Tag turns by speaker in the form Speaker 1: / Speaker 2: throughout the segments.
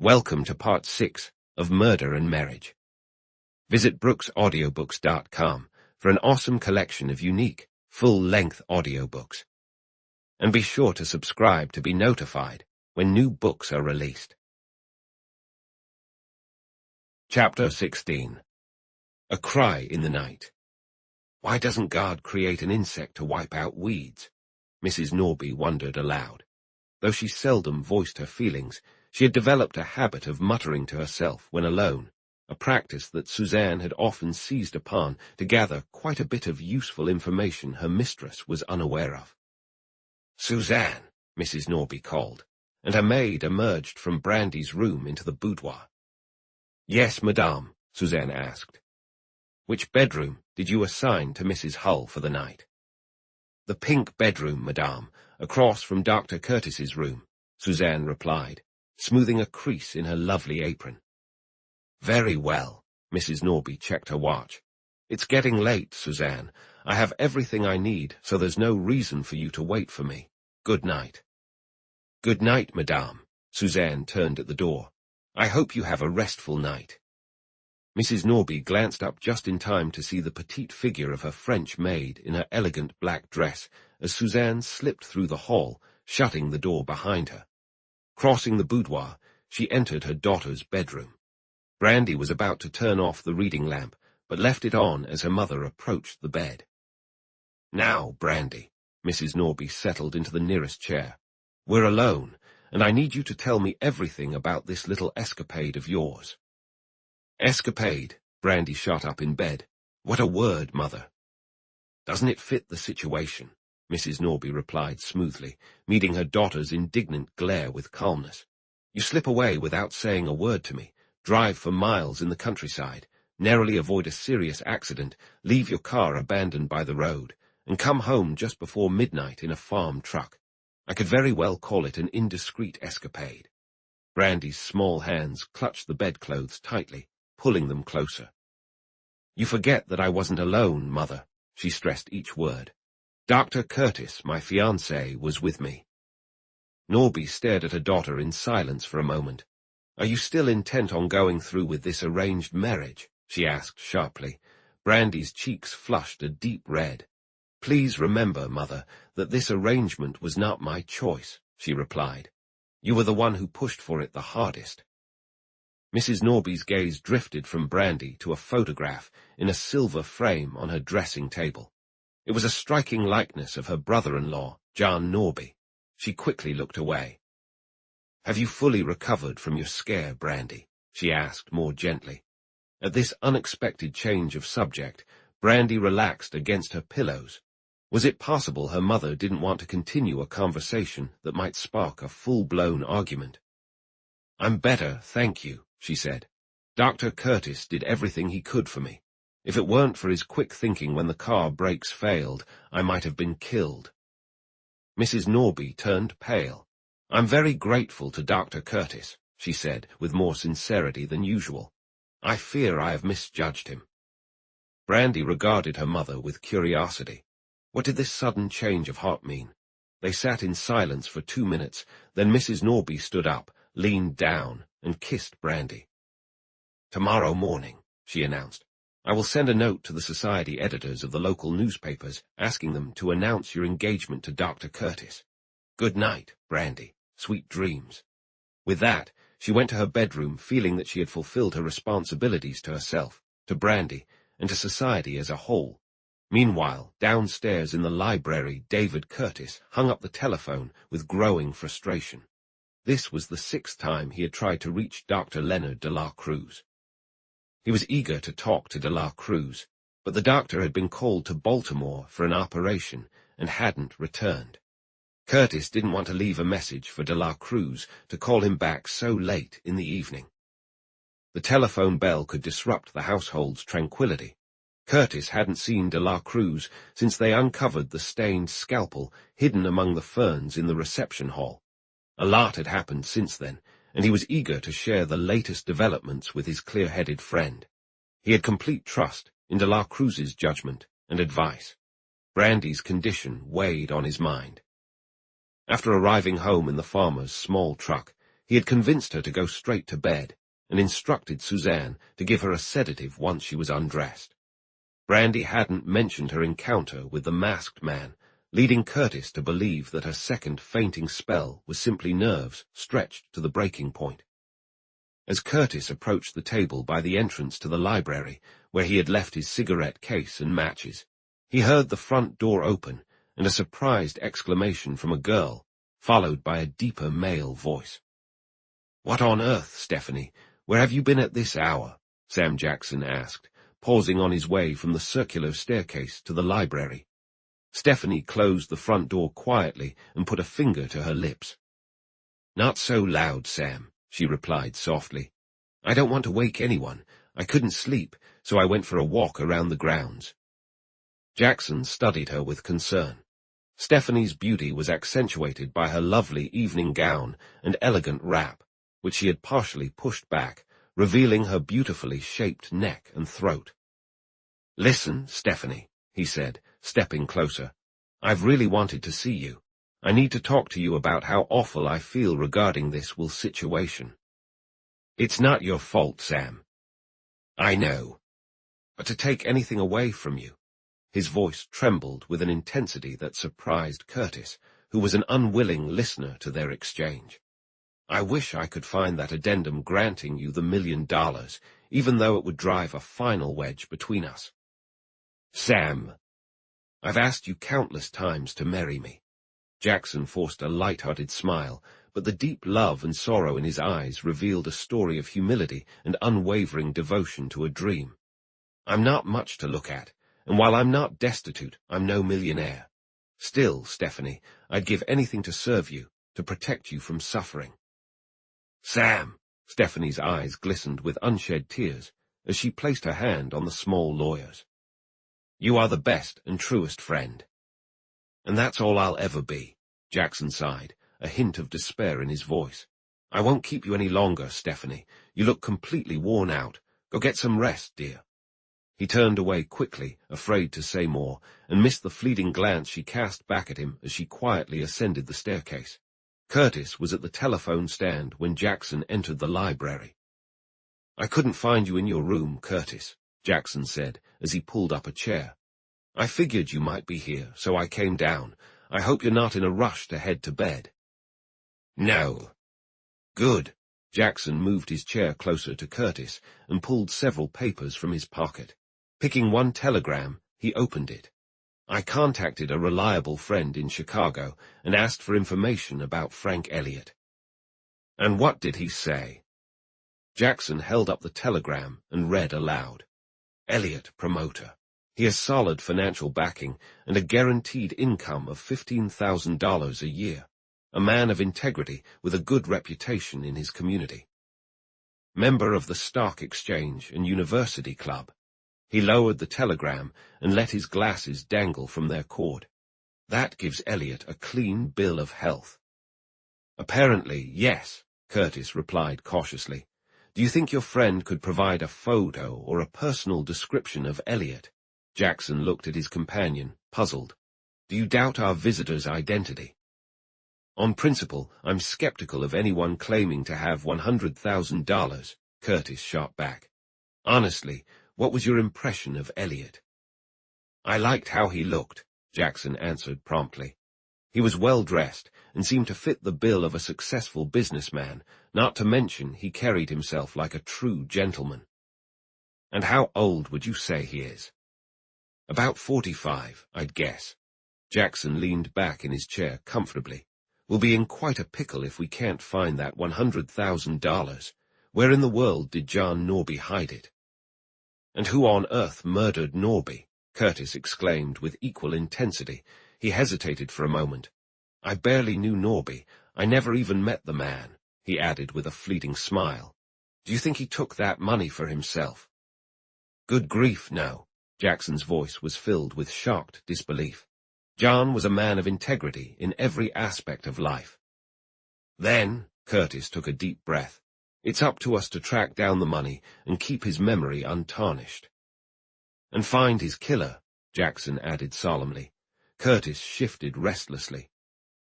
Speaker 1: Welcome to Part 6 of Murder and Marriage. Visit brooksaudiobooks.com for an awesome collection of unique, full-length audiobooks. And be sure to subscribe to be notified when new books are released. Chapter 16. A Cry in the Night. Why doesn't God create an insect to wipe out weeds? Mrs. Norby wondered aloud. Though she seldom voiced her feelings, she had developed a habit of muttering to herself when alone, a practice that Suzanne had often seized upon to gather quite a bit of useful information her mistress was unaware of. "Suzanne," Mrs. Norby called, and her maid emerged from Brandi's room into the boudoir. "Yes, madame," Suzanne asked. "Which bedroom did you assign to Mrs. Hull for the night?" "The pink bedroom, madame, across from Dr. Curtis's room," Suzanne replied, smoothing a crease in her lovely apron. "Very well." Mrs. Norby checked her watch. "It's getting late, Suzanne. I have everything I need, so there's no reason for you to wait for me. Good night." "Good night, madame." Suzanne turned at the door. "I hope you have a restful night." Mrs. Norby glanced up just in time to see the petite figure of her French maid in her elegant black dress as Suzanne slipped through the hall, shutting the door behind her. Crossing the boudoir, she entered her daughter's bedroom. Brandi was about to turn off the reading lamp, but left it on as her mother approached the bed. "Now, Brandi," Mrs. Norby settled into the nearest chair. "We're alone, and I need you to tell me everything about this little escapade of yours." "Escapade," Brandi shot up in bed. "What a word, Mother." "Doesn't it fit the situation?" Mrs. Norby replied smoothly, meeting her daughter's indignant glare with calmness. "You slip away without saying a word to me, drive for miles in the countryside, narrowly avoid a serious accident, leave your car abandoned by the road, and come home just before midnight in a farm truck. I could very well call it an indiscreet escapade." Brandi's small hands clutched the bedclothes tightly, pulling them closer. "You forget that I wasn't alone, Mother," she stressed each word. "Dr. Curtis, my fiancé, was with me." Norby stared at her daughter in silence for a moment. "Are you still intent on going through with this arranged marriage?" she asked sharply. Brandi's cheeks flushed a deep red. "Please remember, Mother, that this arrangement was not my choice," she replied. "You were the one who pushed for it the hardest." Mrs. Norby's gaze drifted from Brandi to a photograph in a silver frame on her dressing table. It was a striking likeness of her brother-in-law, John Norby. She quickly looked away. "Have you fully recovered from your scare, Brandi?" she asked more gently. At this unexpected change of subject, Brandi relaxed against her pillows. Was it possible her mother didn't want to continue a conversation that might spark a full-blown argument? "I'm better, thank you," she said. "Dr. Curtis did everything he could for me. If it weren't for his quick thinking when the car brakes failed, I might have been killed." Mrs. Norby turned pale. "I'm very grateful to Dr. Curtis," she said, with more sincerity than usual. "I fear I have misjudged him." Brandi regarded her mother with curiosity. What did this sudden change of heart mean? They sat in silence for 2 minutes, then Mrs. Norby stood up, leaned down, and kissed Brandi. "Tomorrow morning," she announced, "I will send a note to the society editors of the local newspapers asking them to announce your engagement to Dr. Curtis. Good night, Brandi. Sweet dreams." With that, she went to her bedroom feeling that she had fulfilled her responsibilities to herself, to Brandi, and to society as a whole. Meanwhile, downstairs in the library, David Curtis hung up the telephone with growing frustration. This was the 6th time he had tried to reach Dr. Leonard de la Cruz. He was eager to talk to de la Cruz, but the doctor had been called to Baltimore for an operation and hadn't returned. Curtis didn't want to leave a message for de la Cruz to call him back so late in the evening. The telephone bell could disrupt the household's tranquility. Curtis hadn't seen de la Cruz since they uncovered the stained scalpel hidden among the ferns in the reception hall. A lot had happened since then, and he was eager to share the latest developments with his clear-headed friend. He had complete trust in de la Cruz's judgment and advice. Brandi's condition weighed on his mind. After arriving home in the farmer's small truck, He had convinced her to go straight to bed and instructed Suzanne to give her a sedative once she was undressed. Brandi hadn't mentioned her encounter with the masked man, leading Curtis to believe that her second fainting spell was simply nerves stretched to the breaking point. As Curtis approached the table by the entrance to the library, where he had left his cigarette case and matches, he heard the front door open and a surprised exclamation from a girl, followed by a deeper male voice. "What on earth, Stephanie? Where have you been at this hour?" Sam Jackson asked, pausing on his way from the circular staircase to the library. Stephanie closed the front door quietly and put a finger to her lips. "Not so loud, Sam," she replied softly. "I don't want to wake anyone. I couldn't sleep, so I went for a walk around the grounds." Jackson studied her with concern. Stephanie's beauty was accentuated by her lovely evening gown and elegant wrap, which she had partially pushed back, revealing her beautifully shaped neck and throat. "Listen, Stephanie," he said, stepping closer. "I've really wanted to see you. I need to talk to you about how awful I feel regarding this situation." "It's not your fault, Sam." "I know. But to take anything away from you." His voice trembled with an intensity that surprised Curtis, who was an unwilling listener to their exchange. "I wish I could find that addendum granting you the $1 million, even though it would drive a final wedge between us." "Sam, I've asked you countless times to marry me." Jackson forced a light-hearted smile, but the deep love and sorrow in his eyes revealed a story of humility and unwavering devotion to a dream. "I'm not much to look at, and while I'm not destitute, I'm no millionaire. Still, Stephanie, I'd give anything to serve you, to protect you from suffering." "Sam!" Stephanie's eyes glistened with unshed tears as she placed her hand on the small lawyer's. "You are the best and truest friend." "And that's all I'll ever be," Jackson sighed, a hint of despair in his voice. "I won't keep you any longer, Stephanie. You look completely worn out. Go get some rest, dear." He turned away quickly, afraid to say more, and missed the fleeting glance she cast back at him as she quietly ascended the staircase. Curtis was at the telephone stand when Jackson entered the library. "I couldn't find you in your room, Curtis," Jackson said as he pulled up a chair. "I figured you might be here, so I came down. I hope you're not in a rush to head to bed." "No." "Good." Jackson moved his chair closer to Curtis and pulled several papers from his pocket. Picking one telegram, he opened it. "I contacted a reliable friend in Chicago and asked for information about Frank Elliott." "And what did he say?" Jackson held up the telegram and read aloud. "Elliott, promoter. He has solid financial backing and a guaranteed income of $15,000 a year. A man of integrity with a good reputation in his community. Member of the Stock Exchange and University Club." He lowered the telegram and let his glasses dangle from their cord. "That gives Elliott a clean bill of health." "Apparently, yes," Curtis replied cautiously. "Do you think your friend could provide a photo or a personal description of Elliott?" Jackson looked at his companion, puzzled. "Do you doubt our visitor's identity?" "On principle, I'm skeptical of anyone claiming to have $100,000, Curtis shot back. "Honestly, what was your impression of Elliott?" "I liked how he looked," Jackson answered promptly. "He was well-dressed and seemed to fit the bill of a successful businessman, not to mention he carried himself like a true gentleman." "And how old would you say he is?" "About 45, I'd guess." Jackson leaned back in his chair comfortably. "We'll be in quite a pickle if we can't find that $100,000. Where in the world did John Norby hide it?" "And who on earth murdered Norby?" Curtis exclaimed with equal intensity. He hesitated for a moment. "I barely knew Norby. I never even met the man," he added with a fleeting smile. "Do you think he took that money for himself?" "Good grief, no." Jackson's voice was filled with shocked disbelief. "John was a man of integrity in every aspect of life." "Then," Curtis took a deep breath, "it's up to us to track down the money and keep his memory untarnished." "And find his killer," Jackson added solemnly. Curtis shifted restlessly.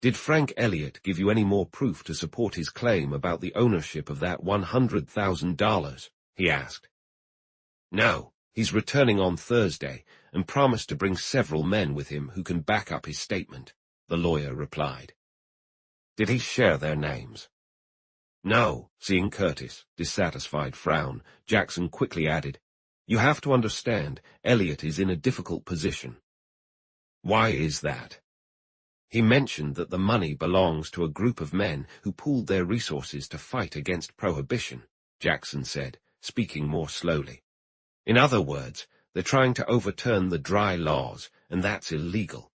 Speaker 1: Did Frank Elliott give you any more proof to support his claim about the ownership of that $100,000? He asked. No, he's returning on Thursday and promised to bring several men with him who can back up his statement, the lawyer replied. Did he share their names? No, seeing Curtis' dissatisfied frown, Jackson quickly added, You have to understand, Elliott is in a difficult position. Why is that? He mentioned that the money belongs to a group of men who pooled their resources to fight against prohibition, Jackson said, speaking more slowly. In other words, they're trying to overturn the dry laws, and that's illegal.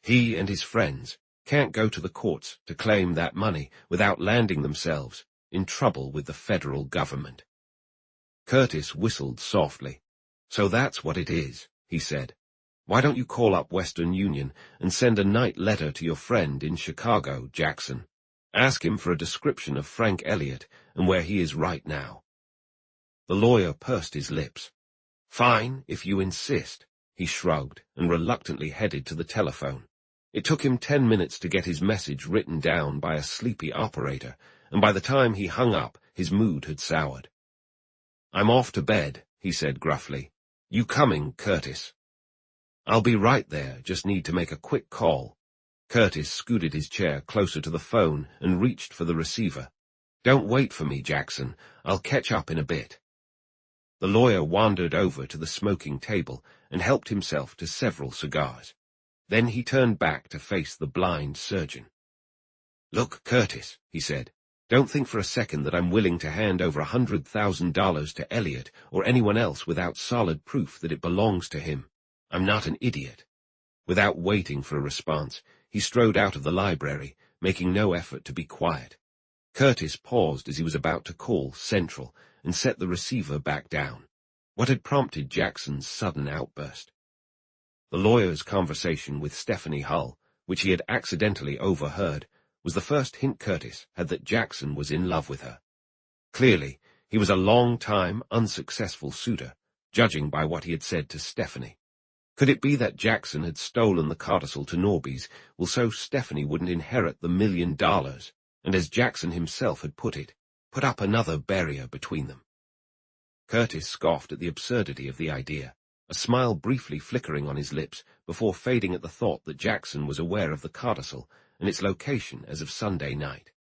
Speaker 1: He and his friends can't go to the courts to claim that money without landing themselves in trouble with the federal government. Curtis whistled softly. So that's what it is, he said. Why don't you call up Western Union and send a night letter to your friend in Chicago, Jackson? Ask him for a description of Frank Elliott and where he is right now. The lawyer pursed his lips. Fine, if you insist, he shrugged and reluctantly headed to the telephone. It took him 10 minutes to get his message written down by a sleepy operator, and by the time he hung up, his mood had soured. I'm off to bed, he said gruffly. You coming, Curtis? I'll be right there, just need to make a quick call. Curtis scooted his chair closer to the phone and reached for the receiver. Don't wait for me, Jackson. I'll catch up in a bit. The lawyer wandered over to the smoking table and helped himself to several cigars. Then he turned back to face the blind surgeon. Look, Curtis, he said, don't think for a second that I'm willing to hand over $100,000 to Elliott or anyone else without solid proof that it belongs to him. I'm not an idiot. Without waiting for a response, he strode out of the library, making no effort to be quiet. Curtis paused as he was about to call Central and set the receiver back down. What had prompted Jackson's sudden outburst? The lawyer's conversation with Stephanie Hull, which he had accidentally overheard, was the first hint Curtis had that Jackson was in love with her. Clearly, he was a long-time, unsuccessful suitor, judging by what he had said to Stephanie. Could it be that Jackson had stolen the codicil to Norby's, so Stephanie wouldn't inherit the $1 million, and as Jackson himself had put it, put up another barrier between them? Curtis scoffed at the absurdity of the idea, a smile briefly flickering on his lips before fading at the thought that Jackson was aware of the codicil and its location as of Sunday night.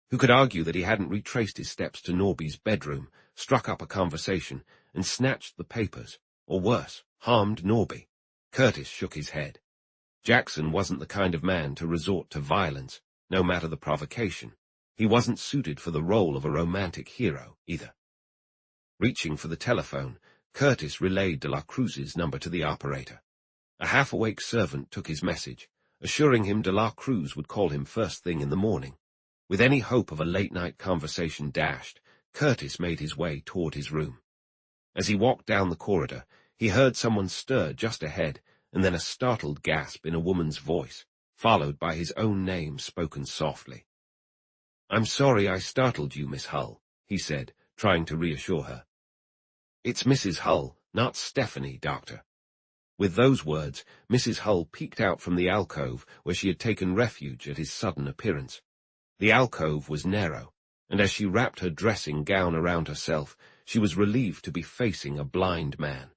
Speaker 1: Who could argue that he hadn't retraced his steps to Norby's bedroom, struck up a conversation, and snatched the papers, or worse, harmed Norby? Curtis shook his head. Jackson wasn't the kind of man to resort to violence, no matter the provocation. He wasn't suited for the role of a romantic hero, either. Reaching for the telephone, Curtis relayed de la Cruz's number to the operator. A half-awake servant took his message, assuring him de la Cruz would call him first thing in the morning. With any hope of a late-night conversation dashed, Curtis made his way toward his room. As he walked down the corridor, he heard someone stir just ahead, and then a startled gasp in a woman's voice, followed by his own name spoken softly. I'm sorry I startled you, Miss Hull, he said, trying to reassure her. It's Mrs. Hull, not Stephanie, Doctor. With those words, Mrs. Hull peeked out from the alcove where she had taken refuge at his sudden appearance. The alcove was narrow, and as she wrapped her dressing gown around herself, she was relieved to be facing a blind man.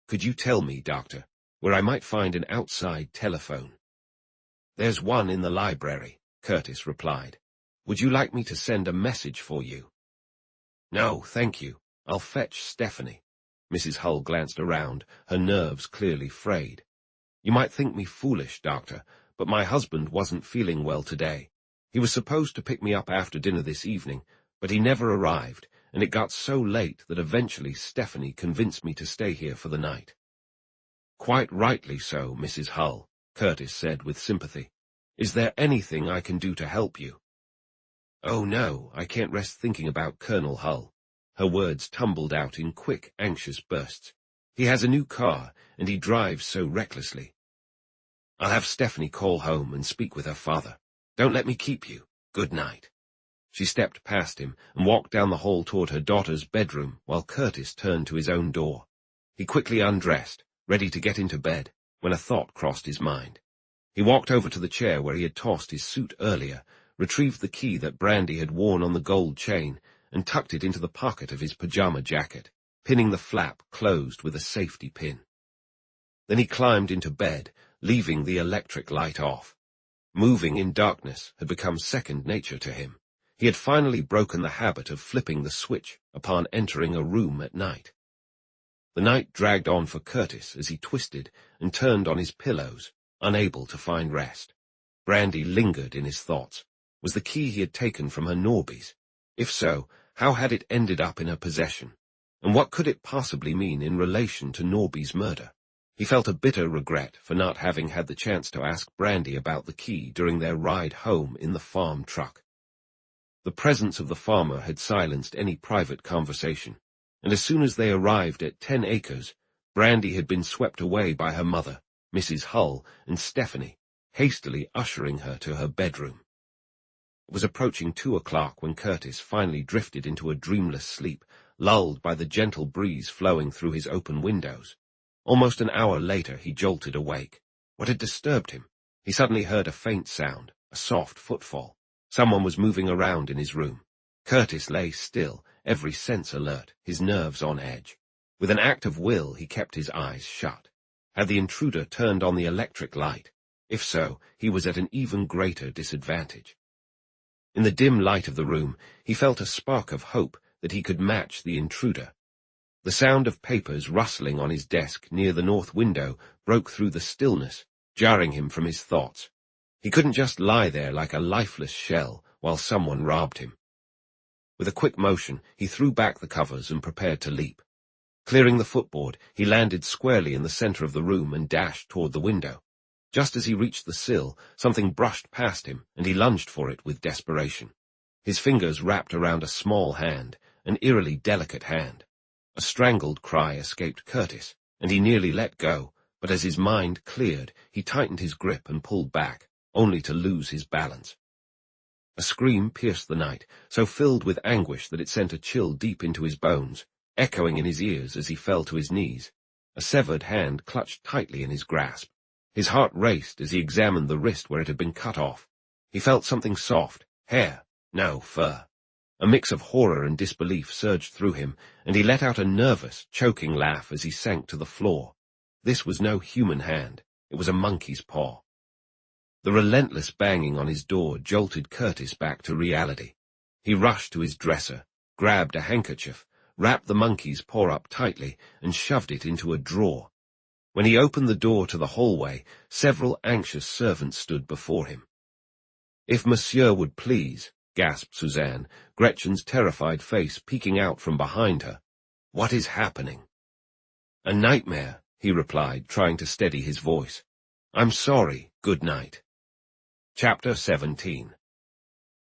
Speaker 1: Could you tell me, Doctor, where I might find an outside telephone? There's one in the library, Curtis replied. Would you like me to send a message for you? No, thank you. I'll fetch Stephanie. Mrs. Hull glanced around, her nerves clearly frayed. You might think me foolish, Doctor, but my husband wasn't feeling well today. He was supposed to pick me up after dinner this evening, but he never arrived, and it got so late that eventually Stephanie convinced me to stay here for the night. Quite rightly so, Mrs. Hull, Curtis said with sympathy. Is there anything I can do to help you? Oh no, I can't rest thinking about Colonel Hull. Her words tumbled out in quick, anxious bursts. He has a new car, and he drives so recklessly. I'll have Stephanie call home and speak with her father. Don't let me keep you. Good night. She stepped past him and walked down the hall toward her daughter's bedroom while Curtis turned to his own door. He quickly undressed, ready to get into bed, when a thought crossed his mind. He walked over to the chair where he had tossed his suit earlier, retrieved the key that Brandi had worn on the gold chain, and tucked it into the pocket of his pajama jacket, pinning the flap closed with a safety pin. Then he climbed into bed, leaving the electric light off. Moving in darkness had become second nature to him. He had finally broken the habit of flipping the switch upon entering a room at night. The night dragged on for Curtis as he twisted and turned on his pillows, unable to find rest. Brandi lingered in his thoughts. Was the key he had taken from her Norby's? If so, how had it ended up in her possession? And what could it possibly mean in relation to Norby's murder? He felt a bitter regret for not having had the chance to ask Brandi about the key during their ride home in the farm truck. The presence of the farmer had silenced any private conversation, and as soon as they arrived at 10 acres, Brandi had been swept away by her mother, Mrs. Hull, and Stephanie, hastily ushering her to her bedroom. It was approaching 2 o'clock when Curtis finally drifted into a dreamless sleep, lulled by the gentle breeze flowing through his open windows. Almost an hour later he jolted awake. What had disturbed him? He suddenly heard a faint sound, a soft footfall. Someone was moving around in his room. Curtis lay still, every sense alert, his nerves on edge. With an act of will he kept his eyes shut. Had the intruder turned on the electric light? If so, he was at an even greater disadvantage. In the dim light of the room, he felt a spark of hope that he could match the intruder. The sound of papers rustling on his desk near the north window broke through the stillness, jarring him from his thoughts. He couldn't just lie there like a lifeless shell while someone robbed him. With a quick motion, he threw back the covers and prepared to leap. Clearing the footboard, he landed squarely in the center of the room and dashed toward the window. Just as he reached the sill, something brushed past him, and he lunged for it with desperation. His fingers wrapped around a small hand, an eerily delicate hand. A strangled cry escaped Curtis, and he nearly let go, but as his mind cleared, he tightened his grip and pulled back, only to lose his balance. A scream pierced the night, so filled with anguish that it sent a chill deep into his bones, echoing in his ears as he fell to his knees. A severed hand clutched tightly in his grasp. His heart raced as he examined the wrist where it had been cut off. He felt something soft, hair, no, fur. A mix of horror and disbelief surged through him, and he let out a nervous, choking laugh as he sank to the floor. This was no human hand. It was a monkey's paw. The relentless banging on his door jolted Curtis back to reality. He rushed to his dresser, grabbed a handkerchief, wrapped the monkey's paw up tightly, and shoved it into a drawer. When he opened the door to the hallway, several anxious servants stood before him. "If Monsieur would please," gasped Suzanne, Gretchen's terrified face peeking out from behind her. "What is happening?" "A nightmare," he replied, trying to steady his voice. "I'm sorry. Good night." Chapter 17.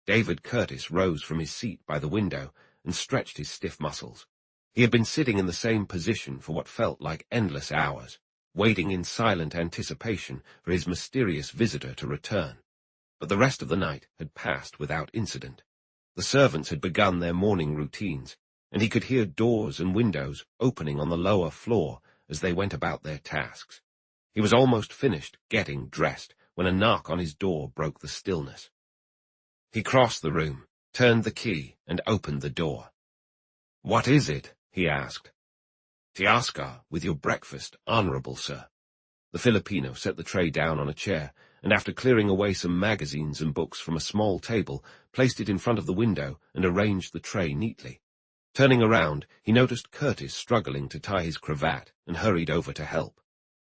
Speaker 1: David Curtis rose from his seat by the window and stretched his stiff muscles. He had been sitting in the same position for what felt like endless hours, waiting in silent anticipation for his mysterious visitor to return. But the rest of the night had passed without incident. The servants had begun their morning routines, and he could hear doors and windows opening on the lower floor as they went about their tasks. He was almost finished getting dressed when a knock on his door broke the stillness. He crossed the room, turned the key, and opened the door. "What is it?" he asked. "Tiasca, with your breakfast, honorable sir." The Filipino set the tray down on a chair, and after clearing away some magazines and books from a small table, placed it in front of the window and arranged the tray neatly. Turning around, he noticed Curtis struggling to tie his cravat and hurried over to help.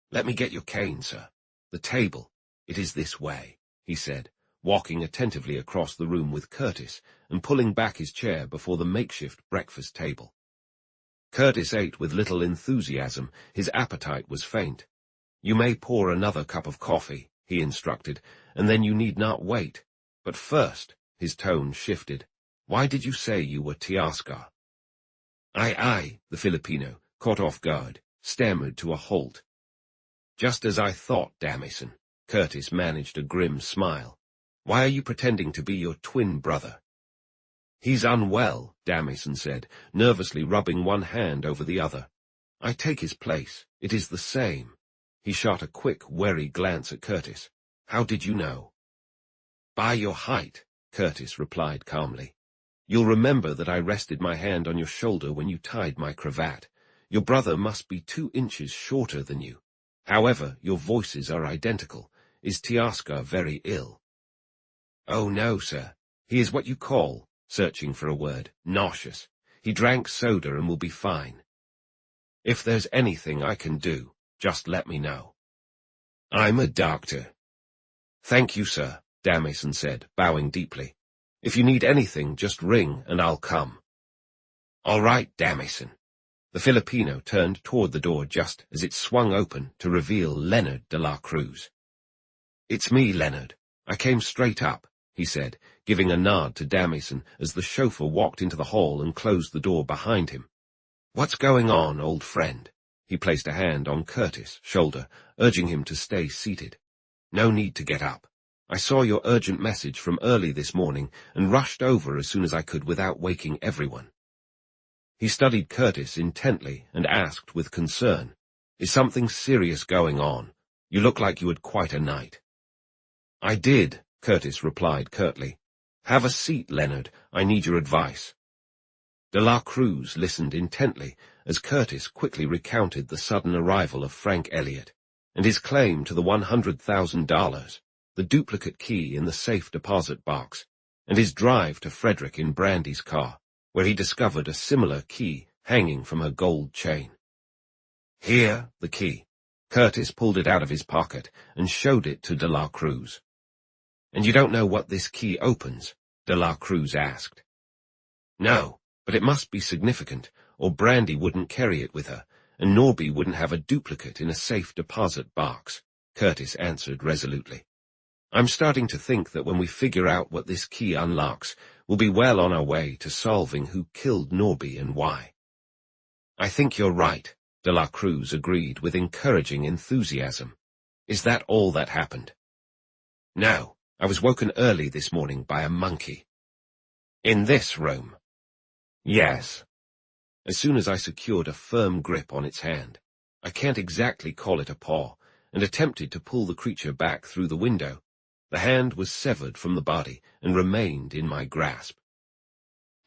Speaker 1: "Let me get your cane, sir. The table. It is this way," he said, walking attentively across the room with Curtis and pulling back his chair before the makeshift breakfast table. Curtis ate with little enthusiasm. His appetite was faint. "You may pour another cup of coffee," he instructed, "and then you need not wait. But first," his tone shifted, "why did you say you were Tiasca?" "I," the Filipino, caught off guard, stammered to a halt. "Just as I thought, Damison." Curtis managed a grim smile. "Why are you pretending to be your twin brother?" "He's unwell," Damison said, nervously rubbing one hand over the other. "I take his place. It is the same." He shot a quick, wary glance at Curtis. How did you know? By your height, Curtis replied calmly. You'll remember that I rested my hand on your shoulder when you tied my cravat. Your brother must be 2 inches shorter than you. However, your voices are identical. Is Tiaska very ill? Oh no, sir. He is what you call, searching for a word, nauseous. He drank soda and will be fine. If there's anything I can do, just let me know. I'm a doctor. Thank you, sir, Damison said, bowing deeply. If you need anything, just ring and I'll come. All right, Damison. The Filipino turned toward the door just as it swung open to reveal Leonard de la Cruz. It's me, Leonard. I came straight up, he said, giving a nod to Damison as the chauffeur walked into the hall and closed the door behind him. What's going on, old friend? He placed a hand on Curtis' shoulder, urging him to stay seated. No need to get up. I saw your urgent message from early this morning and rushed over as soon as I could without waking everyone. He studied Curtis intently and asked with concern, Is something serious going on? You look like you had quite a night. I did, Curtis replied curtly. Have a seat, Leonard. I need your advice. De la Cruz listened intently as Curtis quickly recounted the sudden arrival of Frank Elliott and his claim to the $100,000, the duplicate key in the safe deposit box, and his drive to Frederick in Brandi's car, where he discovered a similar key hanging from her gold chain. Here, the key. Curtis pulled it out of his pocket and showed it to de la Cruz. And you don't know what this key opens? De la Cruz asked. No, but it must be significant, or Brandi wouldn't carry it with her, and Norby wouldn't have a duplicate in a safe deposit box, Curtis answered resolutely. I'm starting to think that when we figure out what this key unlocks, we'll be well on our way to solving who killed Norby and why. I think you're right, de la Cruz agreed with encouraging enthusiasm. Is that all that happened? No, I was woken early this morning by a monkey. In this room? Yes. As soon as I secured a firm grip on its hand, I can't exactly call it a paw, and attempted to pull the creature back through the window. The hand was severed from the body and remained in my grasp.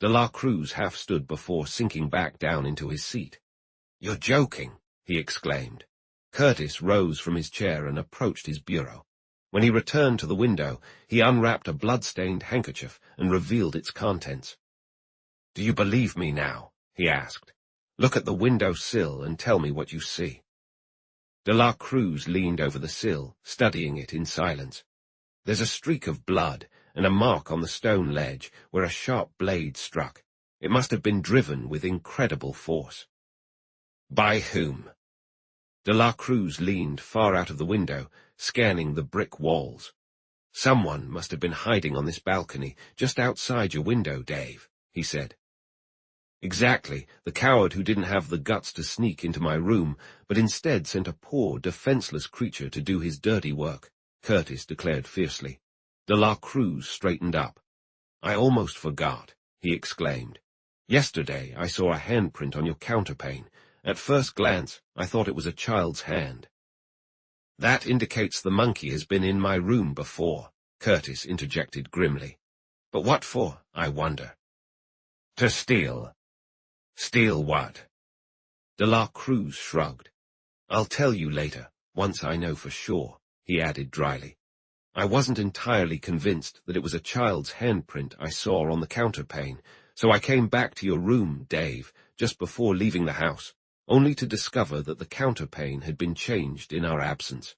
Speaker 1: De la Cruz half stood before sinking back down into his seat. You're joking, he exclaimed. Curtis rose from his chair and approached his bureau. When he returned to the window, he unwrapped a blood-stained handkerchief and revealed its contents. Do you believe me now? He asked. Look at the window sill and tell me what you see. De la Cruz leaned over the sill, studying it in silence. There's a streak of blood and a mark on the stone ledge where a sharp blade struck. It must have been driven with incredible force. By whom? De la Cruz leaned far out of the window, scanning the brick walls. Someone must have been hiding on this balcony just outside your window, Dave, he said. Exactly, the coward who didn't have the guts to sneak into my room, but instead sent a poor, defenseless creature to do his dirty work, Curtis declared fiercely. De la Cruz straightened up. I almost forgot, he exclaimed. Yesterday I saw a handprint on your counterpane. At first glance, I thought it was a child's hand. That indicates the monkey has been in my room before, Curtis interjected grimly. But what for, I wonder? To steal. Steal what? De la Cruz shrugged. I'll tell you later, once I know for sure, he added dryly. I wasn't entirely convinced that it was a child's handprint I saw on the counterpane, so I came back to your room, Dave, just before leaving the house, only to discover that the counterpane had been changed in our absence.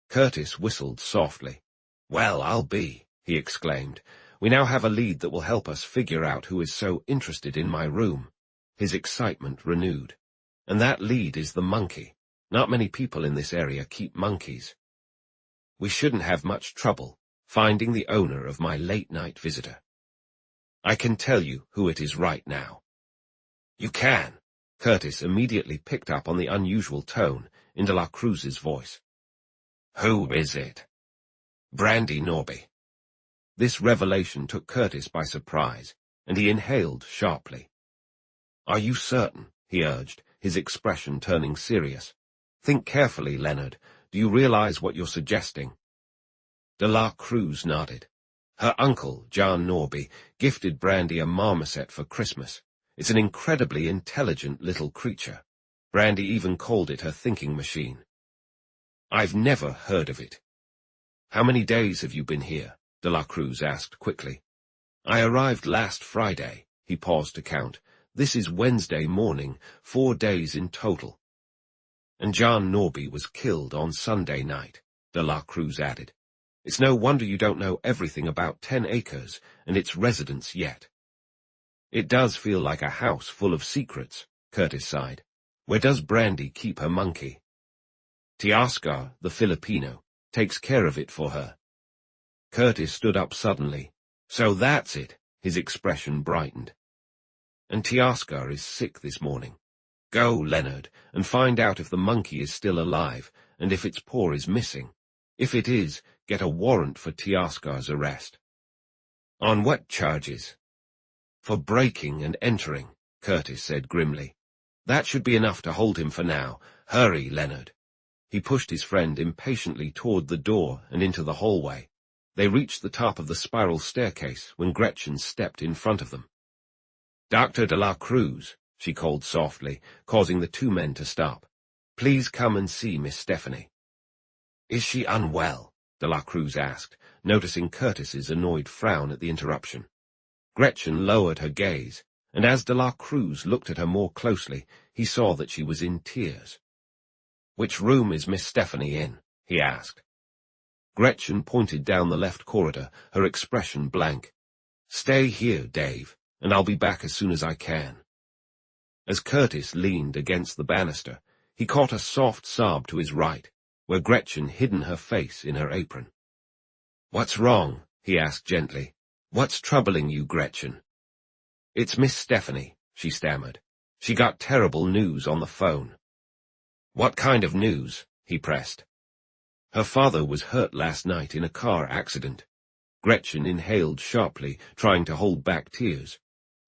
Speaker 1: Curtis whistled softly. Well, I'll be, he exclaimed. We now have a lead that will help us figure out who is so interested in my room. His excitement renewed. And that lead is the monkey. Not many people in this area keep monkeys. We shouldn't have much trouble finding the owner of my late-night visitor. I can tell you who it is right now. You can. Curtis immediately picked up on the unusual tone in de la Cruz's voice. Who is it? Brandi Norby. This revelation took Curtis by surprise, and he inhaled sharply. Are you certain? He urged, his expression turning serious. Think carefully, Leonard. Do you realize what you're suggesting? De la Cruz nodded. Her uncle, John Norby, gifted Brandi a marmoset for Christmas. It's an incredibly intelligent little creature. Brandi even called it her thinking machine. I've never heard of it. How many days have you been here? De la Cruz asked quickly. I arrived last Friday. He paused to count. This is Wednesday morning, 4 days in total. And John Norby was killed on Sunday night, De la Cruz added. It's no wonder you don't know everything about 10 acres and its residents yet. It does feel like a house full of secrets, Curtis sighed. Where does Brandi keep her monkey? Teoscar, the Filipino, takes care of it for her. Curtis stood up suddenly. So that's it. His expression brightened. And Teoscar is sick this morning. Go, Leonard, and find out if the monkey is still alive and if its paw is missing. If it is, get a warrant for Teoscar's arrest. On what charges? For breaking and entering, Curtis said grimly. That should be enough to hold him for now. Hurry, Leonard. He pushed his friend impatiently toward the door and into the hallway. They reached the top of the spiral staircase when Gretchen stepped in front of them. Dr. de la Cruz, she called softly, causing the two men to stop. Please come and see Miss Stephanie. Is she unwell? De la Cruz asked, noticing Curtis's annoyed frown at the interruption. Gretchen lowered her gaze, and as de la Cruz looked at her more closely, he saw that she was in tears. Which room is Miss Stephanie in? He asked. Gretchen pointed down the left corridor, her expression blank. Stay here, Dave, and I'll be back as soon as I can. As Curtis leaned against the banister, he caught a soft sob to his right, where Gretchen hidden her face in her apron. What's wrong? He asked gently. What's troubling you, Gretchen? It's Miss Stephanie, she stammered. She got terrible news on the phone. What kind of news? He pressed. Her father was hurt last night in a car accident. Gretchen inhaled sharply, trying to hold back tears.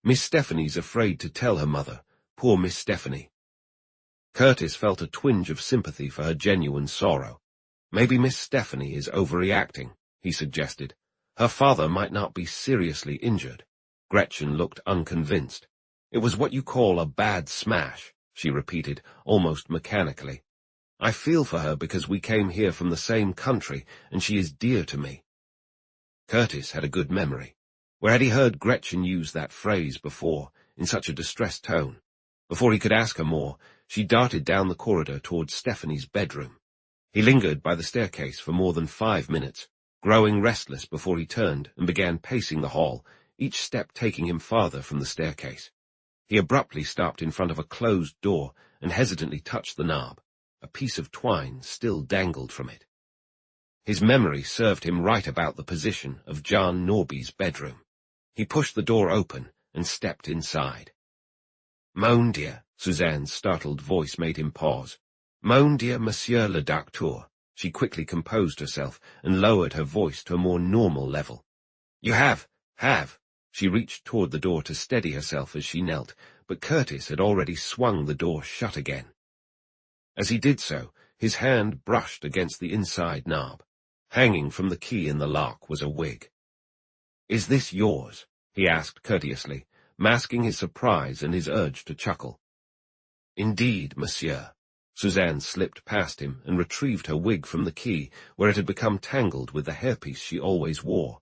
Speaker 1: Miss Stephanie's afraid to tell her mother. Poor Miss Stephanie. Curtis felt a twinge of sympathy for her genuine sorrow. Maybe Miss Stephanie is overreacting, he suggested. Her father might not be seriously injured. Gretchen looked unconvinced. It was what you call a bad smash, she repeated, almost mechanically. I feel for her because we came here from the same country, and she is dear to me. Curtis had a good memory. Where had he heard Gretchen use that phrase before, in such a distressed tone? Before he could ask her more, she darted down the corridor towards Stephanie's bedroom. He lingered by the staircase for more than 5 minutes, growing restless before he turned and began pacing the hall, each step taking him farther from the staircase. He abruptly stopped in front of a closed door and hesitantly touched the knob. A piece of twine still dangled from it. His memory served him right about the position of John Norby's bedroom. He pushed the door open and stepped inside. Mon Dieu, Suzanne's startled voice made him pause. Mon Dieu, Monsieur le Docteur. She quickly composed herself and lowered her voice to a more normal level. You have. She reached toward the door to steady herself as she knelt, but Curtis had already swung the door shut again. As he did so, his hand brushed against the inside knob. Hanging from the key in the lock was a wig. Is this yours? He asked courteously, masking his surprise and his urge to chuckle. Indeed, monsieur. Suzanne slipped past him and retrieved her wig from the key, where it had become tangled with the hairpiece she always wore.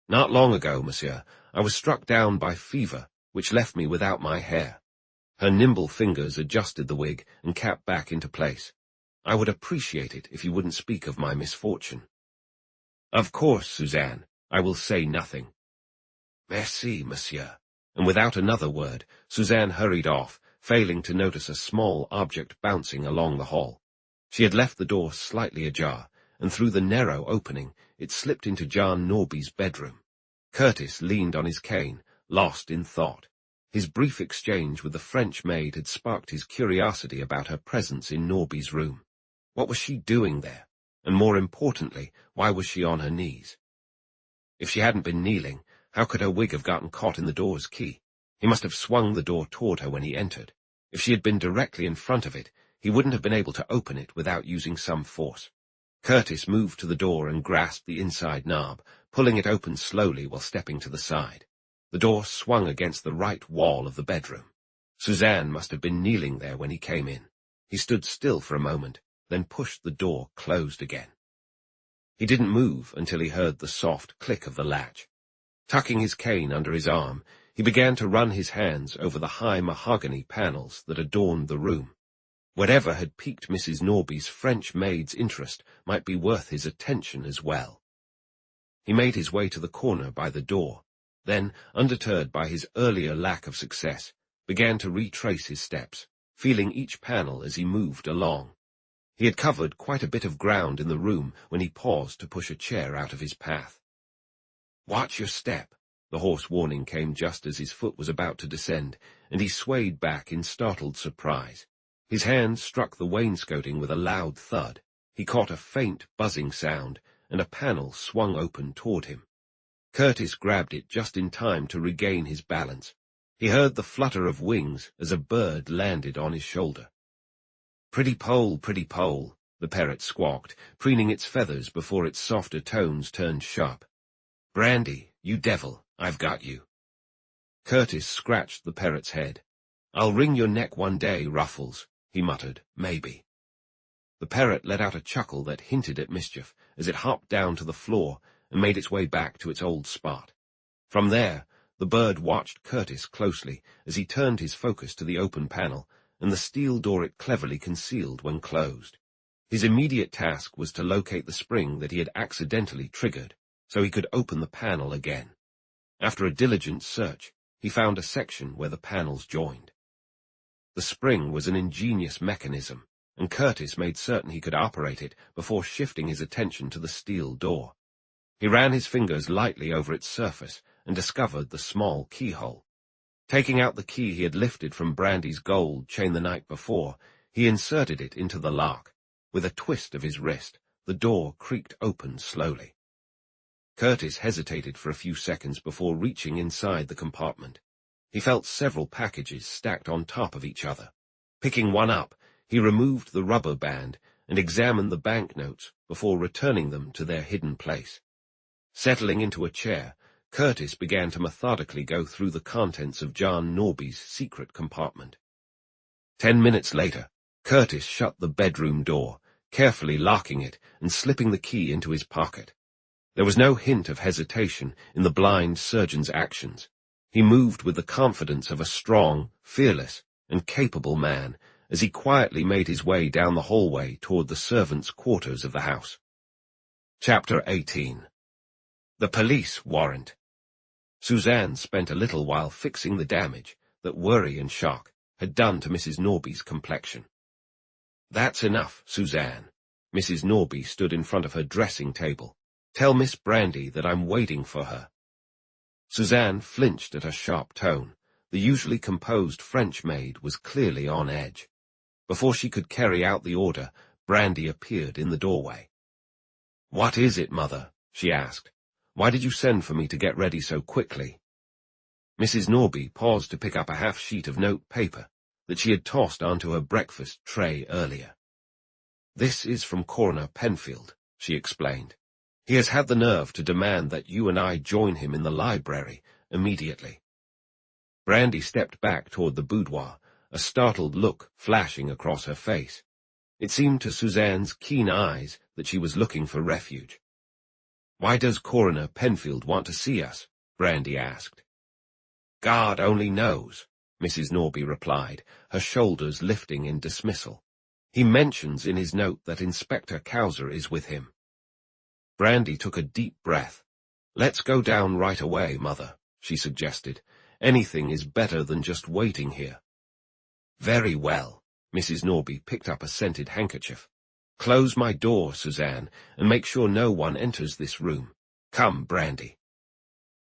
Speaker 1: Not long ago, monsieur, I was struck down by fever, which left me without my hair. Her nimble fingers adjusted the wig and cap back into place. I would appreciate it if you wouldn't speak of my misfortune. Of course, Suzanne, I will say nothing. Merci, monsieur. And without another word, Suzanne hurried off, failing to notice a small object bouncing along the hall. She had left the door slightly ajar, and through the narrow opening, it slipped into John Norby's bedroom. Curtis leaned on his cane, lost in thought. His brief exchange with the French maid had sparked his curiosity about her presence in Norby's room. What was she doing there? And more importantly, why was she on her knees? If she hadn't been kneeling, how could her wig have gotten caught in the door's key? He must have swung the door toward her when he entered. If she had been directly in front of it, he wouldn't have been able to open it without using some force. Curtis moved to the door and grasped the inside knob, pulling it open slowly while stepping to the side. The door swung against the right wall of the bedroom. Suzanne must have been kneeling there when he came in. He stood still for a moment, then pushed the door closed again. He didn't move until he heard the soft click of the latch. Tucking his cane under his arm, he began to run his hands over the high mahogany panels that adorned the room. Whatever had piqued Mrs. Norby's French maid's interest might be worth his attention as well. He made his way to the corner by the door, then, undeterred by his earlier lack of success, began to retrace his steps, feeling each panel as he moved along. He had covered quite a bit of ground in the room when he paused to push a chair out of his path. "Watch your step," the hoarse warning came just as his foot was about to descend, and he swayed back in startled surprise. His hand struck the wainscoting with a loud thud. He caught a faint, buzzing sound, and a panel swung open toward him. Curtis grabbed it just in time to regain his balance. He heard the flutter of wings as a bird landed on his shoulder. Pretty pole, the parrot squawked, preening its feathers before its softer tones turned sharp. "Brandi, you devil, I've got you." Curtis scratched the parrot's head. "I'll wring your neck one day, Ruffles," he muttered, "maybe." The parrot let out a chuckle that hinted at mischief as it hopped down to the floor and made its way back to its old spot. From there, the bird watched Curtis closely as he turned his focus to the open panel and the steel door it cleverly concealed when closed. His immediate task was to locate the spring that he had accidentally triggered, so he could open the panel again. After a diligent search, he found a section where the panels joined. The spring was an ingenious mechanism, and Curtis made certain he could operate it before shifting his attention to the steel door. He ran his fingers lightly over its surface and discovered the small keyhole. Taking out the key he had lifted from Brandi's gold chain the night before, he inserted it into the lock. With a twist of his wrist, the door creaked open slowly. Curtis hesitated for a few seconds before reaching inside the compartment. He felt several packages stacked on top of each other. Picking one up, he removed the rubber band and examined the banknotes before returning them to their hidden place. Settling into a chair, Curtis began to methodically go through the contents of John Norby's secret compartment. 10 minutes later, Curtis shut the bedroom door, carefully locking it and slipping the key into his pocket. There was no hint of hesitation in the blind surgeon's actions. He moved with the confidence of a strong, fearless, and capable man as he quietly made his way down the hallway toward the servants' quarters of the house. Chapter 18. The Police Warrant. Suzanne spent a little while fixing the damage that worry and shock had done to Mrs. Norby's complexion. "That's enough, Suzanne." Mrs. Norby stood in front of her dressing table. "Tell Miss Brandi that I'm waiting for her." Suzanne flinched at her sharp tone. The usually composed French maid was clearly on edge. Before she could carry out the order, Brandi appeared in the doorway. "What is it, Mother?" she asked. "Why did you send for me to get ready so quickly?" Mrs. Norby paused to pick up a half sheet of note paper that she had tossed onto her breakfast tray earlier. "This is from Coroner Penfield," she explained. "He has had the nerve to demand that you and I join him in the library immediately." Brandi stepped back toward the boudoir, a startled look flashing across her face. It seemed to Suzanne's keen eyes that she was looking for refuge. "Why does Coroner Penfield want to see us?" Brandi asked. "God only knows," Mrs. Norby replied, her shoulders lifting in dismissal. "He mentions in his note that Inspector Cowser is with him." Brandi took a deep breath. "Let's go down right away, Mother," she suggested. "Anything is better than just waiting here." "Very well." Mrs. Norby picked up a scented handkerchief. "Close my door, Suzanne, and make sure no one enters this room. Come, Brandi."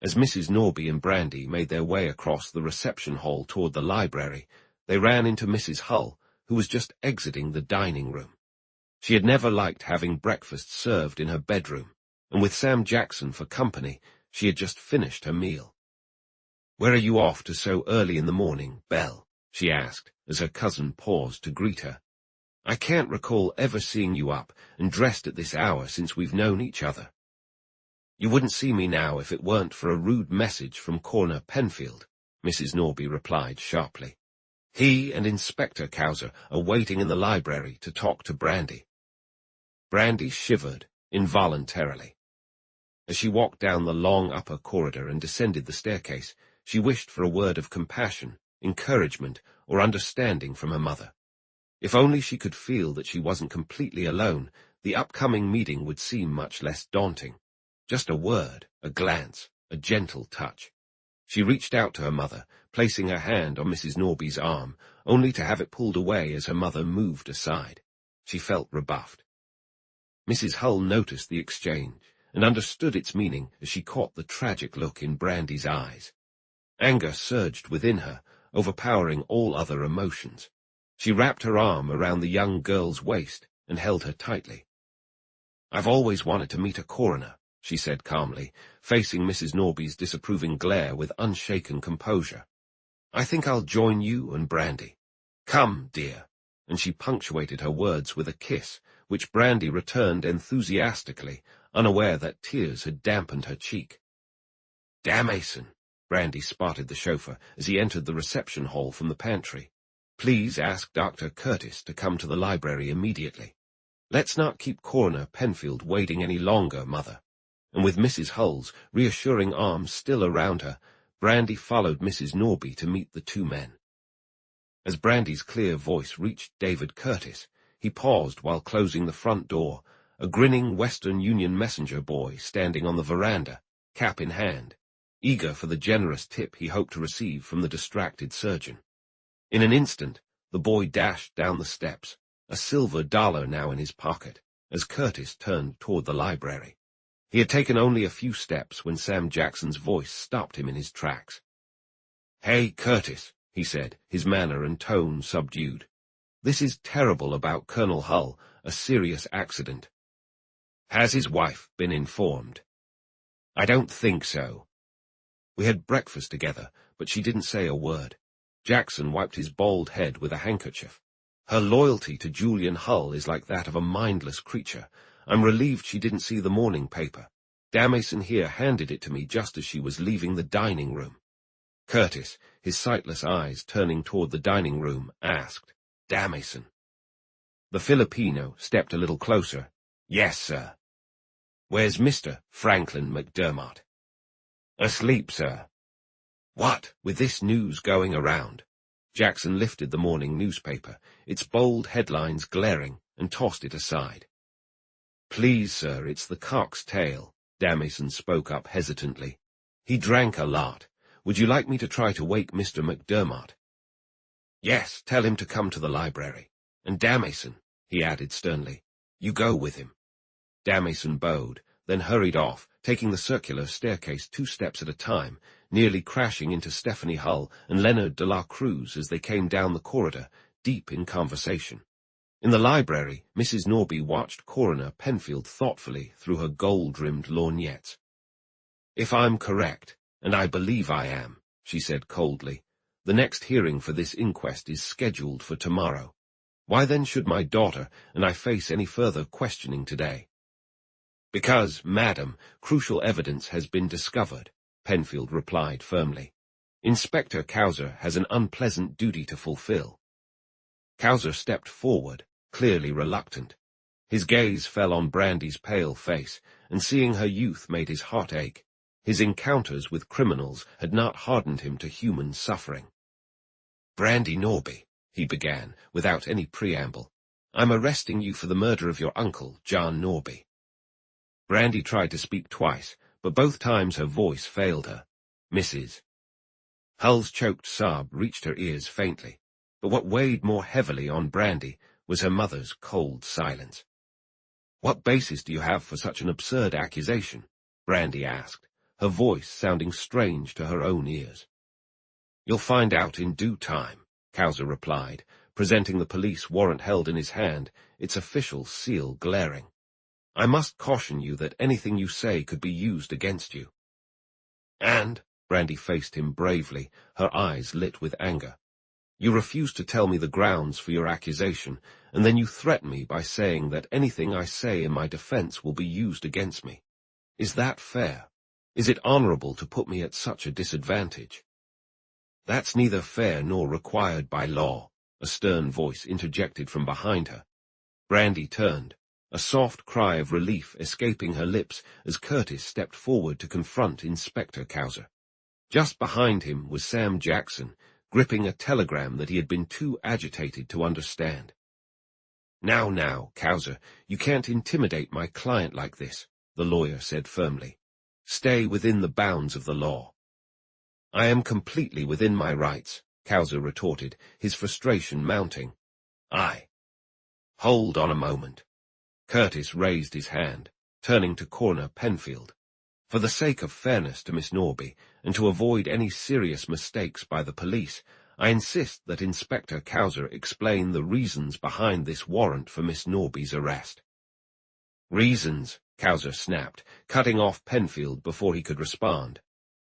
Speaker 1: As Mrs. Norby and Brandi made their way across the reception hall toward the library, they ran into Mrs. Hull, who was just exiting the dining room. She had never liked having breakfast served in her bedroom, and with Sam Jackson for company, she had just finished her meal. "Where are you off to so early in the morning, Belle?" she asked, as her cousin paused to greet her. I can't recall ever seeing you up and dressed at this hour since we've known each other. You wouldn't see me now if it weren't for a rude message from Coroner Penfield, Mrs. Norby replied sharply. He and Inspector Cowser are waiting in the library to talk to Brandi. Brandi shivered involuntarily. As she walked down the long upper corridor and descended the staircase, she wished for a word of compassion, encouragement, or understanding from her mother. If only she could feel that she wasn't completely alone, the upcoming meeting would seem much less daunting. Just a word, a glance, a gentle touch. She reached out to her mother, placing her hand on Mrs. Norby's arm, only to have it pulled away as her mother moved aside. She felt rebuffed. Mrs. Hull noticed the exchange and understood its meaning as she caught the tragic look in Brandi's eyes. Anger surged within her, overpowering all other emotions. She wrapped her arm around the young girl's waist and held her tightly. I've always wanted to meet a coroner, she said calmly, facing Mrs. Norby's disapproving glare with unshaken composure. I think I'll join you and Brandi. Come, dear, and she punctuated her words with a kiss, which Brandi returned enthusiastically, unaware that tears had dampened her cheek. Damnation, Brandi spotted the chauffeur as he entered the reception hall from the pantry. Please ask Dr. Curtis to come to the library immediately. Let's not keep Coroner Penfield waiting any longer, Mother. And with Mrs. Hull's reassuring arms still around her, Brandi followed Mrs. Norby to meet the two men. As Brandi's clear voice reached David Curtis, he paused while closing the front door, a grinning Western Union messenger boy standing on the veranda, cap in hand, eager for the generous tip he hoped to receive from the distracted surgeon. In an instant, the boy dashed down the steps, a silver dollar now in his pocket, as Curtis turned toward the library. He had taken only a few steps when Sam Jackson's voice stopped him in his tracks. Hey, Curtis, he said, his manner and tone subdued. This is terrible about Colonel Hull, a serious accident. Has his wife been informed? I don't think so. We had breakfast together, but she didn't say a word. Jackson wiped his bald head with a handkerchief. Her loyalty to Julian Hull is like that of a mindless creature. I'm relieved she didn't see the morning paper. Damnation here handed it to me just as she was leaving the dining room. Curtis, his sightless eyes turning toward the dining room, asked, Damnation. The Filipino stepped a little closer. Yes, sir. Where's Mr. Franklin McDermott? Asleep, sir. What, with this news going around? Jackson lifted the morning newspaper, its bold headlines glaring, and tossed it aside. Please, sir, it's the cock's tail, Damnation spoke up hesitantly. He drank a lot. Would you like me to try to wake Mr. McDermott? Yes, tell him to come to the library. And Damnation, he added sternly, you go with him. Damnation bowed, then hurried off, taking the circular staircase 2 steps at a time, nearly crashing into Stephanie Hull and Leonard de la Cruz as they came down the corridor, deep in conversation. In the library, Mrs. Norby watched Coroner Penfield thoughtfully through her gold-rimmed lorgnettes. If I'm correct, and I believe I am, she said coldly, the next hearing for this inquest is scheduled for tomorrow. Why then should my daughter and I face any further questioning today? Because, madam, crucial evidence has been discovered, Penfield replied firmly. Inspector Cowser has an unpleasant duty to fulfill. Cowser stepped forward, clearly reluctant. His gaze fell on Brandi's pale face, and seeing her youth made his heart ache. His encounters with criminals had not hardened him to human suffering. Brandi Norby, he began, without any preamble. I'm arresting you for the murder of your uncle, John Norby. Brandi tried to speak twice, but both times her voice failed her. Mrs. Hull's choked sob reached her ears faintly, but what weighed more heavily on Brandi was her mother's cold silence. What basis do you have for such an absurd accusation? Brandi asked, her voice sounding strange to her own ears. You'll find out in due time, Cowser replied, presenting the police warrant held in his hand, its official seal glaring. I must caution you that anything you say could be used against you. And, Brandi faced him bravely, her eyes lit with anger. You refuse to tell me the grounds for your accusation, and then you threaten me by saying that anything I say in my defense will be used against me. Is that fair? Is it honorable to put me at such a disadvantage? That's neither fair nor required by law, a stern voice interjected from behind her. Brandi turned, a soft cry of relief escaping her lips as Curtis stepped forward to confront Inspector Cowser. Just behind him was Sam Jackson, gripping a telegram that he had been too agitated to understand. Now, Cowser, you can't intimidate my client like this, the lawyer said firmly. Stay within the bounds of the law. I am completely within my rights, Cowser retorted, his frustration mounting. Hold on a moment. Curtis raised his hand, turning to Coroner Penfield. For the sake of fairness to Miss Norby, and to avoid any serious mistakes by the police, I insist that Inspector Cowser explain the reasons behind this warrant for Miss Norby's arrest. Reasons, Cowser snapped, cutting off Penfield before he could respond.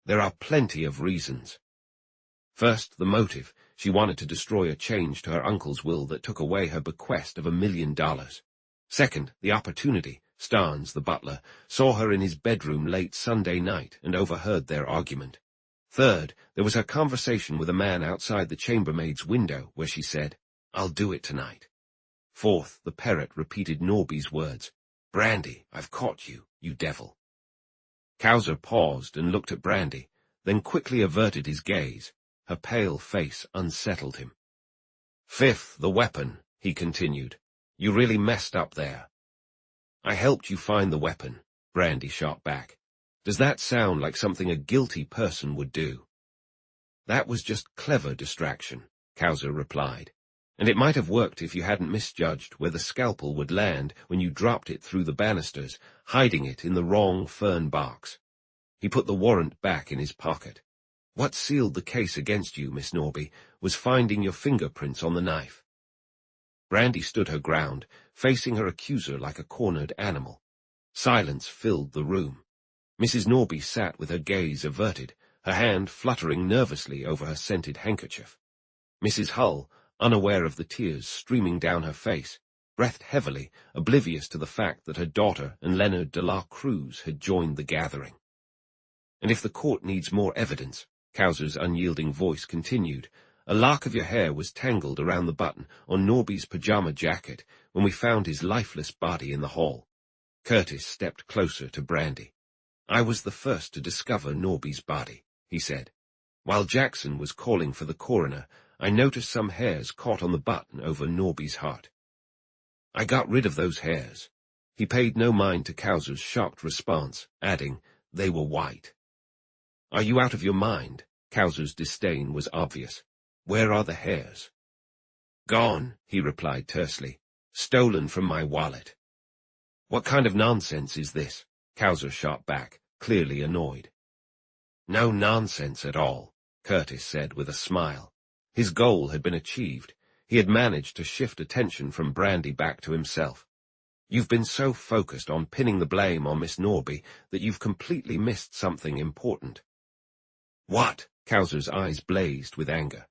Speaker 1: There are plenty of reasons. First, the motive. She wanted to destroy a change to her uncle's will that took away her bequest of $1 million. Second, the opportunity. Starnes, the butler, saw her in his bedroom late Sunday night and overheard their argument. Third, there was her conversation with a man outside the chambermaid's window where she said, "I'll do it tonight." Fourth, the parrot repeated Norby's words, "Brandi, I've caught you, you devil." Cowser paused and looked at Brandi, then quickly averted his gaze. Her pale face unsettled him. Fifth, the weapon, he continued. You really messed up there. I helped you find the weapon, Brandi shot back. Does that sound like something a guilty person would do? That was just clever distraction, Cowser replied. And it might have worked if you hadn't misjudged where the scalpel would land when you dropped it through the banisters, hiding it in the wrong fern box. He put the warrant back in his pocket. What sealed the case against you, Miss Norby, was finding your fingerprints on the knife. Brandi stood her ground, facing her accuser like a cornered animal. Silence filled the room. Mrs. Norby sat with her gaze averted, her hand fluttering nervously over her scented handkerchief. Mrs. Hull, unaware of the tears streaming down her face, breathed heavily, oblivious to the fact that her daughter and Leonard de la Cruz had joined the gathering. And if the court needs more evidence, Cowser's unyielding voice continued, a lock of your hair was tangled around the button on Norby's pajama jacket when we found his lifeless body in the hall. Curtis stepped closer to Brandi. I was the first to discover Norby's body, he said. While Jackson was calling for the coroner, I noticed some hairs caught on the button over Norby's heart. I got rid of those hairs. He paid no mind to Cowser's shocked response, adding, they were white. Are you out of your mind? Cowser's disdain was obvious. Where are the hairs? Gone, he replied tersely. Stolen from my wallet. What kind of nonsense is this? Cowser shot back, clearly annoyed. No nonsense at all, Curtis said with a smile. His goal had been achieved. He had managed to shift attention from Brandi back to himself. You've been so focused on pinning the blame on Miss Norby that you've completely missed something important. What? Cowser's eyes blazed with anger.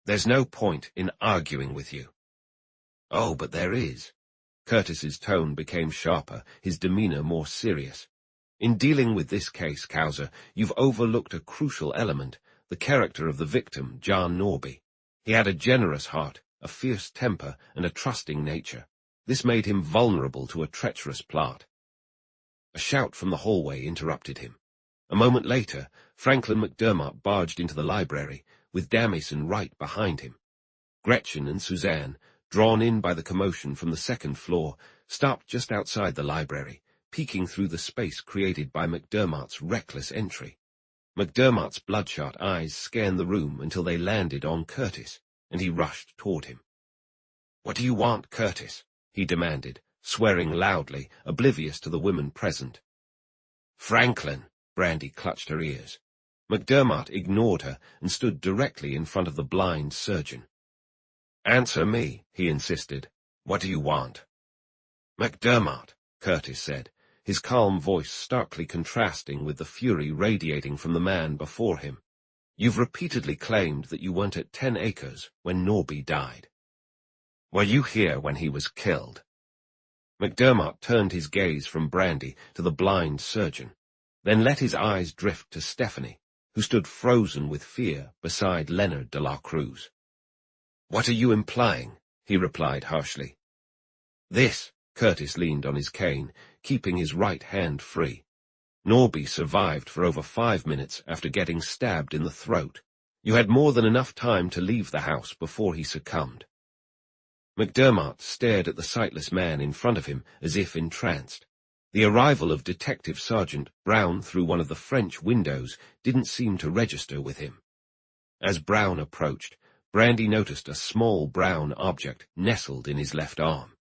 Speaker 1: There's no point in arguing with you. Oh, but there is. Curtis's tone became sharper, his demeanor more serious. In dealing with this case, Cowser, you've overlooked a crucial element, the character of the victim, John Norby. He had a generous heart, a fierce temper, and a trusting nature. This made him vulnerable to a treacherous plot. A shout from the hallway interrupted him. A moment later, Franklin McDermott barged into the library, with Damison right behind him. Gretchen and Suzanne, drawn in by the commotion from the second floor, stopped just outside the library, peeking through the space created by McDermott's reckless entry. McDermott's bloodshot eyes scanned the room until they landed on Curtis, and he rushed toward him. What do you want, Curtis? He demanded, swearing loudly, oblivious to the women present. Franklin, Brandi clutched her ears. McDermott ignored her and stood directly in front of the blind surgeon. Answer me, he insisted. What do you want? McDermott, Curtis said, his calm voice starkly contrasting with the fury radiating from the man before him. You've repeatedly claimed that you weren't at 10 Acres when Norby died. Were you here when he was killed? McDermott turned his gaze from Brandi to the blind surgeon, then let his eyes drift to Stephanie, who stood frozen with fear beside Leonard de la Cruz. What are you implying? He replied harshly. This, Curtis leaned on his cane, keeping his right hand free. Norby survived for over 5 minutes after getting stabbed in the throat. You had more than enough time to leave the house before he succumbed. McDermott stared at the sightless man in front of him as if entranced. The arrival of Detective Sergeant Brown through one of the French windows didn't seem to register with him. As Brown approached, Brandi noticed a small brown object nestled in his left arm.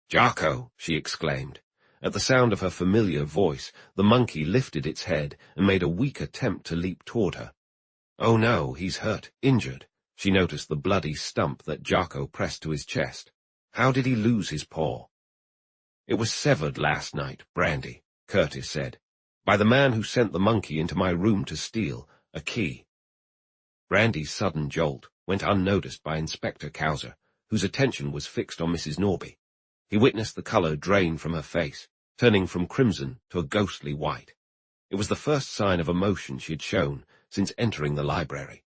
Speaker 1: "Jocko!" she exclaimed. At the sound of her familiar voice, the monkey lifted its head and made a weak attempt to leap toward her. "Oh no, he's hurt, injured." She noticed the bloody stump that Jocko pressed to his chest. "How did he lose his paw?" "It was severed last night, Brandi," Curtis said, "by the man who sent the monkey into my room to steal a key." Brandi's sudden jolt went unnoticed by Inspector Cowser, whose attention was fixed on Mrs. Norby. He witnessed the color drain from her face, turning from crimson to a ghostly white. It was the first sign of emotion she had shown since entering the library.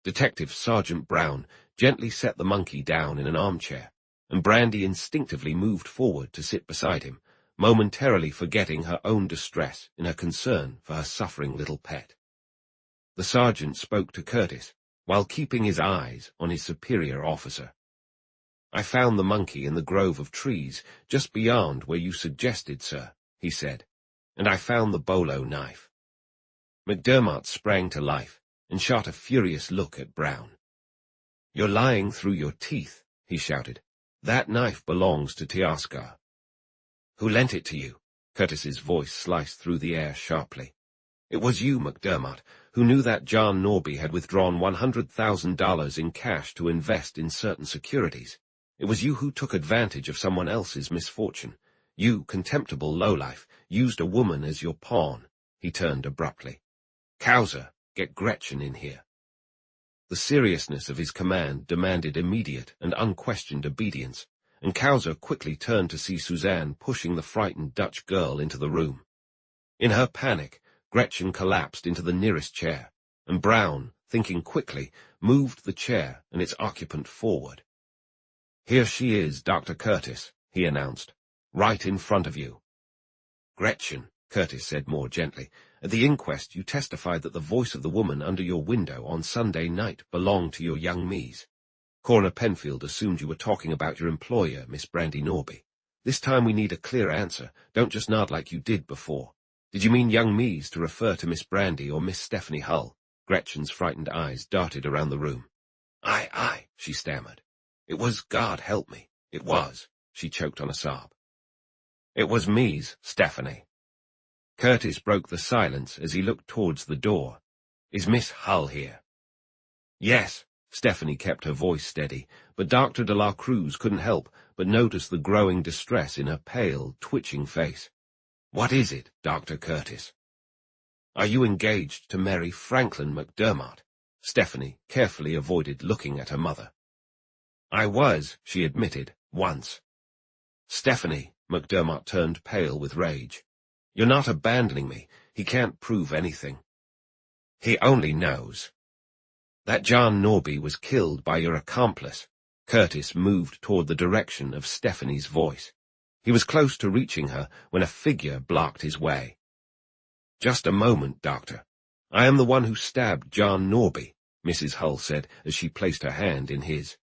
Speaker 1: Detective Sergeant Brown gently set the monkey down in an armchair, and Brandi instinctively moved forward to sit beside him, momentarily forgetting her own distress in her concern for her suffering little pet. The sergeant spoke to Curtis, while keeping his eyes on his superior officer. "I found the monkey in the grove of trees just beyond where you suggested, sir," he said, "and I found the bolo knife." McDermott sprang to life and shot a furious look at Brown. "You're lying through your teeth," he shouted. "That knife belongs to Tiaska." "Who lent it to you?" Curtis's voice sliced through the air sharply. "It was you, McDermott, who knew that John Norby had withdrawn $100,000 in cash to invest in certain securities. It was you who took advantage of someone else's misfortune. You, contemptible lowlife, used a woman as your pawn." He turned abruptly. "Cowser, get Gretchen in here." The seriousness of his command demanded immediate and unquestioned obedience, and Cowser quickly turned to see Suzanne pushing the frightened Dutch girl into the room. In her panic, Gretchen collapsed into the nearest chair, and Brown, thinking quickly, moved the chair and its occupant forward. "Here she is, Dr. Curtis," he announced, "right in front of you." "Gretchen," Curtis said more gently, "at the inquest you testified that the voice of the woman under your window on Sunday night belonged to your young Mies. Coroner Penfield assumed you were talking about your employer, Miss Brandi Norby. This time we need a clear answer. Don't just nod like you did before. Did you mean young Mies to refer to Miss Brandi or Miss Stephanie Hull?" Gretchen's frightened eyes darted around the room. Aye, she stammered. "It was, God help me, it was," she choked on a sob. "It was Mies, Stephanie." Curtis broke the silence as he looked towards the door. "Is Miss Hull here?" "Yes," Stephanie kept her voice steady, but Dr. de la Cruz couldn't help but notice the growing distress in her pale, twitching face. "What is it, Dr. Curtis?" "Are you engaged to marry Franklin McDermott?" Stephanie carefully avoided looking at her mother. "I was," she admitted, "once." "Stephanie," McDermott turned pale with rage. "You're not abandoning me. He can't prove anything." "He only knows that John Norby was killed by your accomplice." Curtis moved toward the direction of Stephanie's voice. He was close to reaching her when a figure blocked his way. "Just a moment, Doctor. I am the one who stabbed John Norby," Mrs. Hull said as she placed her hand in his.